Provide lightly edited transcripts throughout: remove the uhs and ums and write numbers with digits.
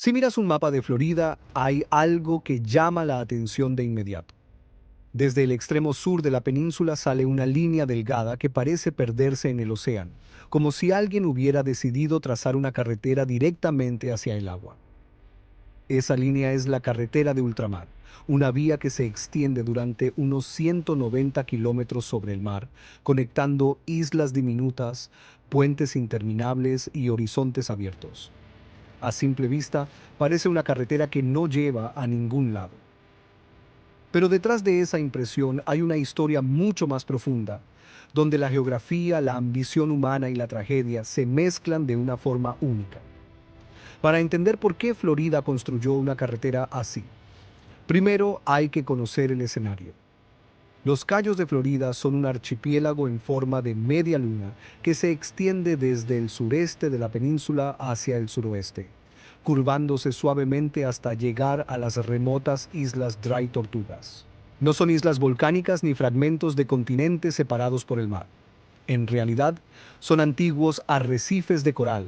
Si miras un mapa de Florida, hay algo que llama la atención de inmediato. Desde el extremo sur de la península sale una línea delgada que parece perderse en el océano, como si alguien hubiera decidido trazar una carretera directamente hacia el agua. Esa línea es la carretera de ultramar, una vía que se extiende durante unos 190 kilómetros sobre el mar, conectando islas diminutas, puentes interminables y horizontes abiertos. A simple vista, parece una carretera que no lleva a ningún lado. Pero detrás de esa impresión hay una historia mucho más profunda, donde la geografía, la ambición humana y la tragedia se mezclan de una forma única. Para entender por qué Florida construyó una carretera así, primero hay que conocer el escenario. Los Cayos de Florida son un archipiélago en forma de media luna que se extiende desde el sureste de la península hacia el suroeste, curvándose suavemente hasta llegar a las remotas islas Dry Tortugas. No son islas volcánicas ni fragmentos de continentes separados por el mar. En realidad, son antiguos arrecifes de coral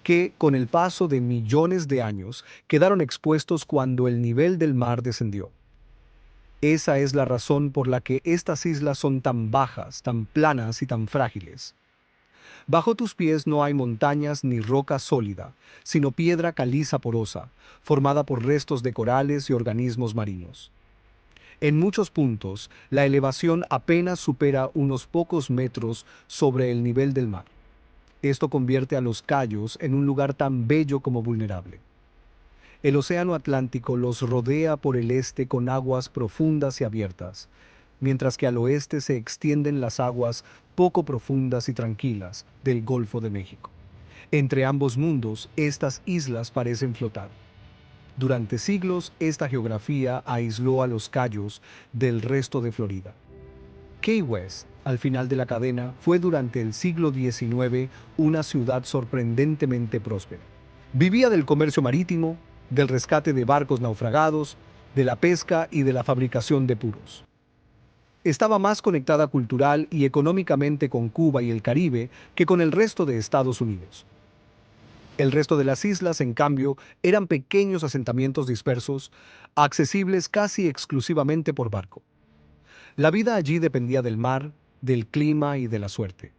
que, con el paso de millones de años, quedaron expuestos cuando el nivel del mar descendió. Esa es la razón por la que estas islas son tan bajas, tan planas y tan frágiles. Bajo tus pies no hay montañas ni roca sólida, sino piedra caliza porosa, formada por restos de corales y organismos marinos. En muchos puntos, la elevación apenas supera unos pocos metros sobre el nivel del mar. Esto convierte a los Cayos en un lugar tan bello como vulnerable. El océano Atlántico los rodea por el este con aguas profundas y abiertas, mientras que al oeste se extienden las aguas poco profundas y tranquilas del Golfo de México. Entre ambos mundos, estas islas parecen flotar. Durante siglos, esta geografía aisló a los Cayos del resto de Florida. Key West, al final de la cadena, fue durante el siglo XIX una ciudad sorprendentemente próspera. Vivía del comercio marítimo, del rescate de barcos naufragados, de la pesca y de la fabricación de puros. Estaba más conectada cultural y económicamente con Cuba y el Caribe que con el resto de Estados Unidos. El resto de las islas, en cambio, eran pequeños asentamientos dispersos, accesibles casi exclusivamente por barco. La vida allí dependía del mar, del clima y de la suerte.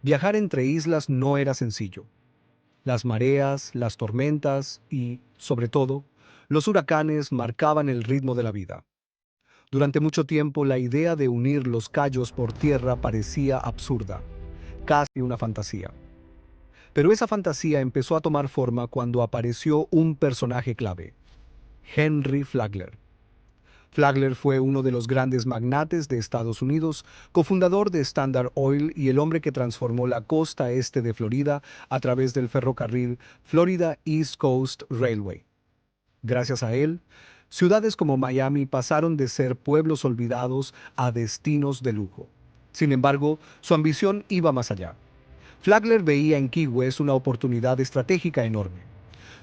Viajar entre islas no era sencillo. Las mareas, las tormentas y, sobre todo, los huracanes marcaban el ritmo de la vida. Durante mucho tiempo la idea de unir los Cayos por tierra parecía absurda, casi una fantasía. Pero esa fantasía empezó a tomar forma cuando apareció un personaje clave, Henry Flagler. Flagler fue uno de los grandes magnates de Estados Unidos, cofundador de Standard Oil y el hombre que transformó la costa este de Florida a través del ferrocarril Florida East Coast Railway. Gracias a él, ciudades como Miami pasaron de ser pueblos olvidados a destinos de lujo. Sin embargo, su ambición iba más allá. Flagler veía en Key West una oportunidad estratégica enorme.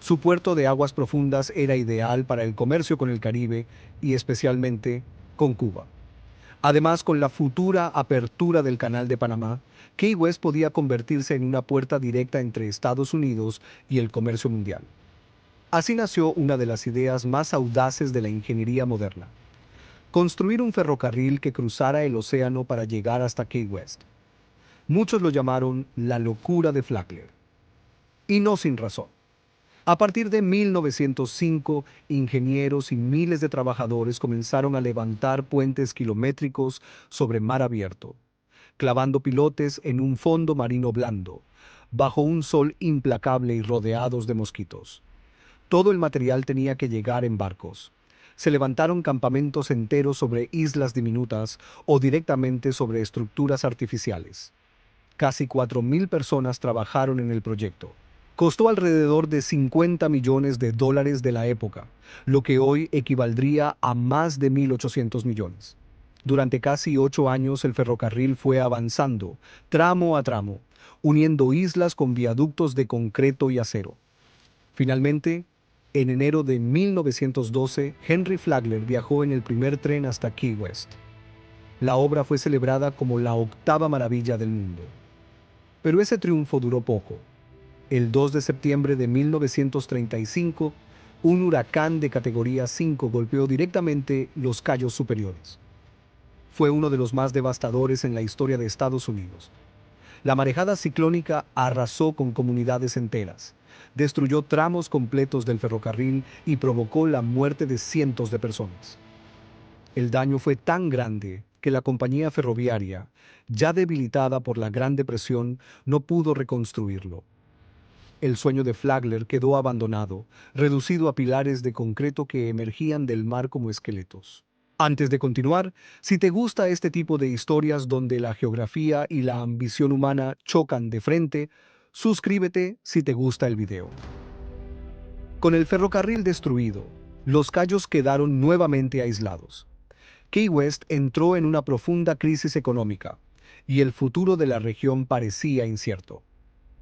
Su puerto de aguas profundas era ideal para el comercio con el Caribe y especialmente con Cuba. Además, con la futura apertura del Canal de Panamá, Key West podía convertirse en una puerta directa entre Estados Unidos y el comercio mundial. Así nació una de las ideas más audaces de la ingeniería moderna: construir un ferrocarril que cruzara el océano para llegar hasta Key West. Muchos lo llamaron la locura de Flagler. Y no sin razón. A partir de 1905, ingenieros y miles de trabajadores comenzaron a levantar puentes kilométricos sobre mar abierto, clavando pilotes en un fondo marino blando, bajo un sol implacable y rodeados de mosquitos. Todo el material tenía que llegar en barcos. Se levantaron campamentos enteros sobre islas diminutas o directamente sobre estructuras artificiales. Casi 4.000 personas trabajaron en el proyecto. Costó alrededor de $50 millones de la época, lo que hoy equivaldría a más de 1.800 millones. Durante casi 8 años el ferrocarril fue avanzando, tramo a tramo, uniendo islas con viaductos de concreto y acero. Finalmente, en enero de 1912, Henry Flagler viajó en el primer tren hasta Key West. La obra fue celebrada como la octava maravilla del mundo. Pero ese triunfo duró poco. El 2 de septiembre de 1935, un huracán de categoría 5 golpeó directamente los Cayos Superiores. Fue uno de los más devastadores en la historia de Estados Unidos. La marejada ciclónica arrasó con comunidades enteras, destruyó tramos completos del ferrocarril y provocó la muerte de cientos de personas. El daño fue tan grande que la compañía ferroviaria, ya debilitada por la Gran Depresión, no pudo reconstruirlo. El sueño de Flagler quedó abandonado, reducido a pilares de concreto que emergían del mar como esqueletos. Antes de continuar, si te gusta este tipo de historias donde la geografía y la ambición humana chocan de frente, suscríbete si te gusta el video. Con el ferrocarril destruido, los Cayos quedaron nuevamente aislados. Key West entró en una profunda crisis económica, y el futuro de la región parecía incierto.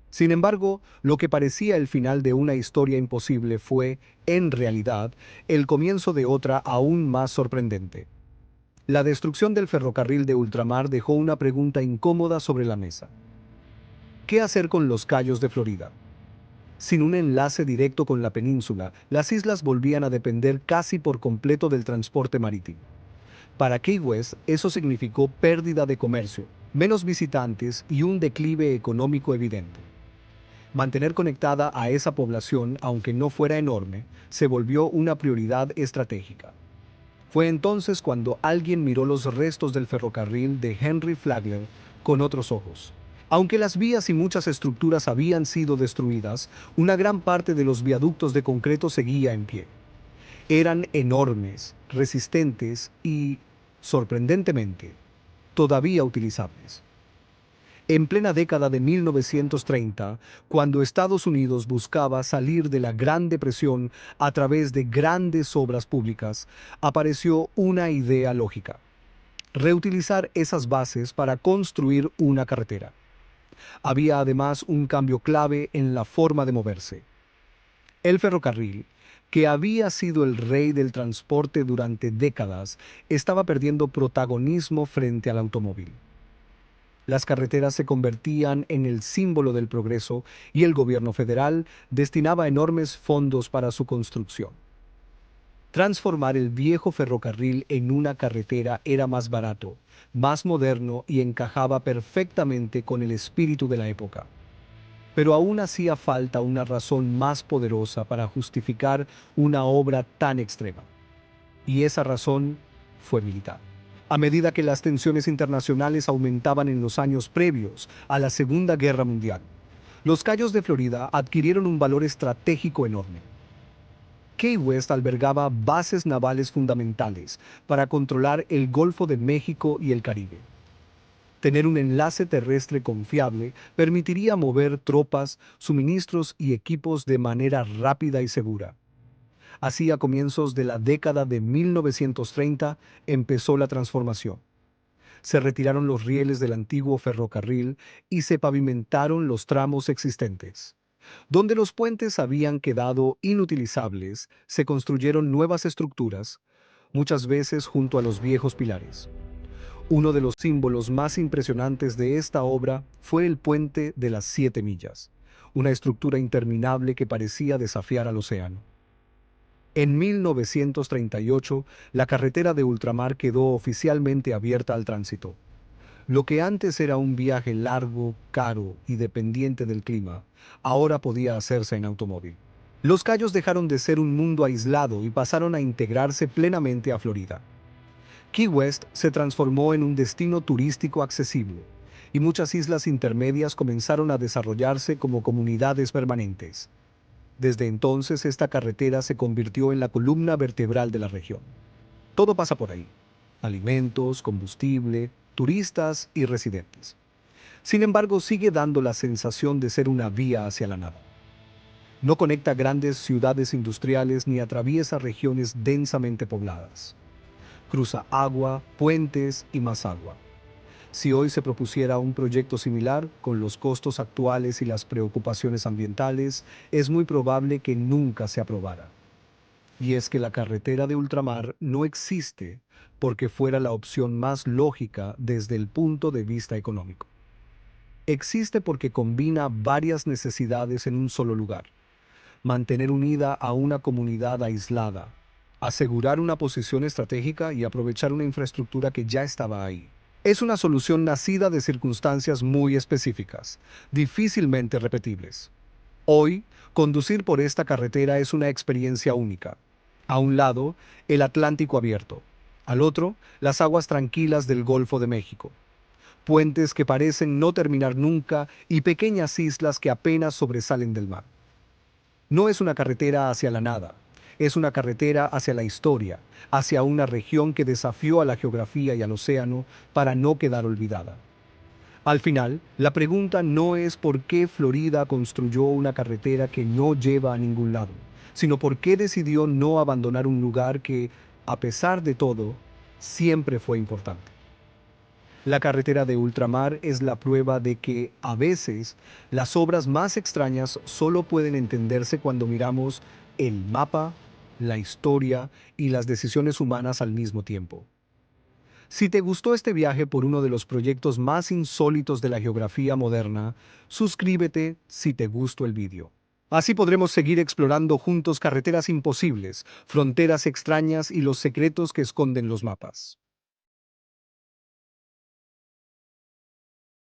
Sin embargo, lo que parecía el final de una historia imposible fue, en realidad, el comienzo de otra aún más sorprendente. La destrucción del ferrocarril de ultramar dejó una pregunta incómoda sobre la mesa. ¿Qué hacer con los Cayos de Florida? Sin un enlace directo con la península, las islas volvían a depender casi por completo del transporte marítimo. Para Key West, eso significó pérdida de comercio, menos visitantes y un declive económico evidente. Mantener conectada a esa población, aunque no fuera enorme, se volvió una prioridad estratégica. Fue entonces cuando alguien miró los restos del ferrocarril de Henry Flagler con otros ojos. Aunque las vías y muchas estructuras habían sido destruidas, una gran parte de los viaductos de concreto seguía en pie. Eran enormes, resistentes y, sorprendentemente, todavía utilizables. En plena década de 1930, cuando Estados Unidos buscaba salir de la Gran Depresión a través de grandes obras públicas, apareció una idea lógica: reutilizar esas bases para construir una carretera. Había además un cambio clave en la forma de moverse. El ferrocarril, que había sido el rey del transporte durante décadas, estaba perdiendo protagonismo frente al automóvil. Las carreteras se convertían en el símbolo del progreso y el gobierno federal destinaba enormes fondos para su construcción. Transformar el viejo ferrocarril en una carretera era más barato, más moderno y encajaba perfectamente con el espíritu de la época. Pero aún hacía falta una razón más poderosa para justificar una obra tan extrema. Y esa razón fue militar. A medida que las tensiones internacionales aumentaban en los años previos a la Segunda Guerra Mundial, los Cayos de Florida adquirieron un valor estratégico enorme. Key West albergaba bases navales fundamentales para controlar el Golfo de México y el Caribe. Tener un enlace terrestre confiable permitiría mover tropas, suministros y equipos de manera rápida y segura. Así, a comienzos de la década de 1930, empezó la transformación. Se retiraron los rieles del antiguo ferrocarril y se pavimentaron los tramos existentes. Donde los puentes habían quedado inutilizables, se construyeron nuevas estructuras, muchas veces junto a los viejos pilares. Uno de los símbolos más impresionantes de esta obra fue el Puente de las 7 millas, una estructura interminable que parecía desafiar al océano. En 1938, la carretera de ultramar quedó oficialmente abierta al tránsito. Lo que antes era un viaje largo, caro y dependiente del clima, ahora podía hacerse en automóvil. Los Cayos dejaron de ser un mundo aislado y pasaron a integrarse plenamente a Florida. Key West se transformó en un destino turístico accesible, y muchas islas intermedias comenzaron a desarrollarse como comunidades permanentes. Desde entonces, esta carretera se convirtió en la columna vertebral de la región. Todo pasa por ahí: alimentos, combustible, turistas y residentes. Sin embargo, sigue dando la sensación de ser una vía hacia la nada. No conecta grandes ciudades industriales ni atraviesa regiones densamente pobladas. Cruza agua, puentes y más agua. Si hoy se propusiera un proyecto similar, con los costos actuales y las preocupaciones ambientales, es muy probable que nunca se aprobara. Y es que la carretera de ultramar no existe porque fuera la opción más lógica desde el punto de vista económico. Existe porque combina varias necesidades en un solo lugar. Mantener unida a una comunidad aislada, asegurar una posición estratégica y aprovechar una infraestructura que ya estaba ahí. Es una solución nacida de circunstancias muy específicas, difícilmente repetibles. Hoy, conducir por esta carretera es una experiencia única. A un lado, el Atlántico abierto. Al otro, las aguas tranquilas del Golfo de México. Puentes que parecen no terminar nunca y pequeñas islas que apenas sobresalen del mar. No es una carretera hacia la nada, es una carretera hacia la historia, hacia una región que desafió a la geografía y al océano para no quedar olvidada. Al final, la pregunta no es por qué Florida construyó una carretera que no lleva a ningún lado, sino por qué decidió no abandonar un lugar que, a pesar de todo, siempre fue importante. La carretera de ultramar es la prueba de que, a veces, las obras más extrañas solo pueden entenderse cuando miramos el mapa, la historia y las decisiones humanas al mismo tiempo. Si te gustó este viaje por uno de los proyectos más insólitos de la geografía moderna, suscríbete si te gustó el vídeo. Así podremos seguir explorando juntos carreteras imposibles, fronteras extrañas y los secretos que esconden los mapas.